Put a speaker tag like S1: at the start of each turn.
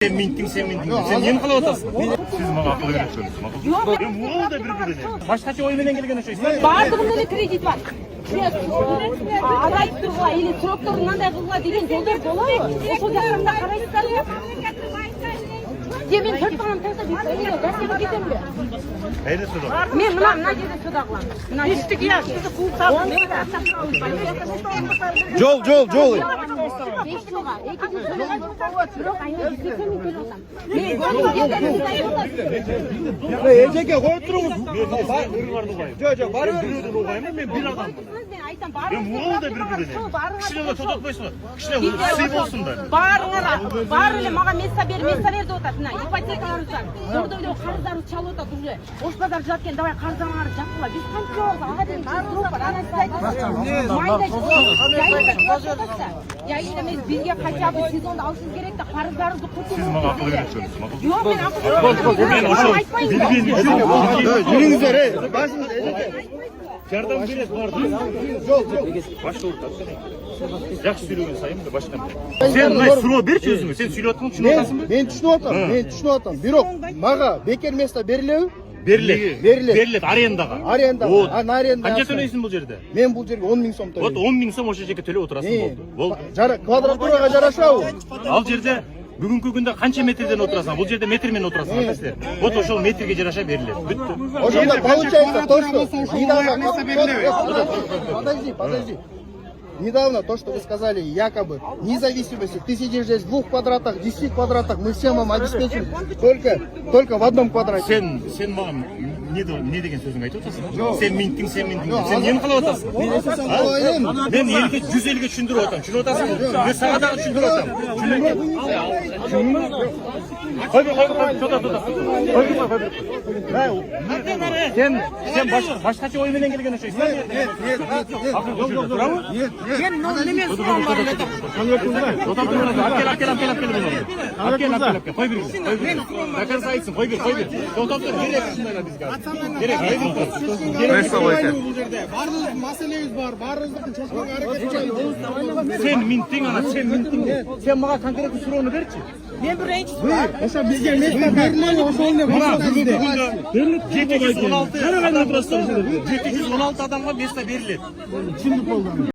S1: Sen minting. Sen neni kılıp otasın? Siz mağa akıl veresiniz. Yok. Muğul da bir. Başkaça oy menen kelgen oşo.
S2: Бардығында кредит бар. Арайып тұруға, или сроктар мынандай қылуға деген жолдар болады ғой. Сол жақтарында қарайсыздар ма? Мен төрт балам тастап жастарға кетемін бе?
S1: Қайда сода?
S2: Мен мына жерде сода қыламын. Естік иә, сізді қуып салып.
S3: Жол.
S2: 5 жылға, 2 жыл жоқ, айына 180 000 төлеп отырамын.
S3: Ежеке қойып тұрыңыз.
S1: Жоқ, барып біреудің оғайымы, мен бір адам. Мен мұғыл да бір. Кішілерге тодатпайсың. Кішілерге сый болсындар.
S2: Барыңа, маған места берді отады. Ипотекаларымыз бар. Жұрдың қарыздарымыз чалып отады уже. Ош базар жаткен, давай қарыздарыңары жапқыла. Біз қанша олды, аға дейін сұрып бар. Ана сіз айтыңыз. Яйында мен бізге хотя бы сезонда алышыңыз керек та қарыздарыңызды құрту.
S1: Siz mağa akıl veresiniz.
S2: Жоқ, мен ақыл
S1: Ben
S3: Yürüңіздер, başınız ejeke.
S1: Yardım bilet vardı.
S3: Жол.
S1: Başta ortası. Жақсы сөйлеген сайын да баштан. Сен мына сұрау берші өзіңе. Сен сөйлеп жатқан түсініп отырсың ба?
S3: Мен түсініп отырмын. Бирок мага бекер место берілеу.
S1: Беріледі арендаға.
S3: Арендаға.
S1: Қанша төлейсің бұл жерде?
S3: Мен бұл жерге 10 000 сом төлеймін.
S1: Вот 10 000 сом осы жерге төлеп отырасың болды.
S3: Квадратураға жараша ол.
S1: Ал жерде бүгінгі күнде қанша метрден отырасың? Бұл жерде метрмен отырасың, айтасыздар. Вот ошол метрге жараша беріледі. Бүтті.
S3: Ошонда получается то, что подожди. Недавно то, что вы сказали, якобы независимости, ты сидишь здесь в 2 квадратах, 10 квадратах, мы всем вам обеспечим только в одном квадрате.
S1: Сен маған не деген сөзің айтып отырсың? Сен минтің. Сен нені қылып отырсың? Мен елге 100 елге түсіндіріп отырмын. Түсініп отырсың? Мен саған дағы түсіндіріп отырмын. Сен башқача ойменен келген өшейсің?
S2: Мен немен сұрауым бар еді?
S1: Әкел. Қой бір. Бәкір сайытсың, қой бір. Тоқтап тұр, керек шындайла бізге.
S3: Барлық мәселеміз бар, барлығын шешуге әрекет етеміз.
S1: Сен минтің. Сен маған конкретті сұрауны берші.
S2: Мен бірінші сұрақ.
S3: Ошо бизге место берилеби, ошону
S1: бүгүндө 716 адамга место берилет.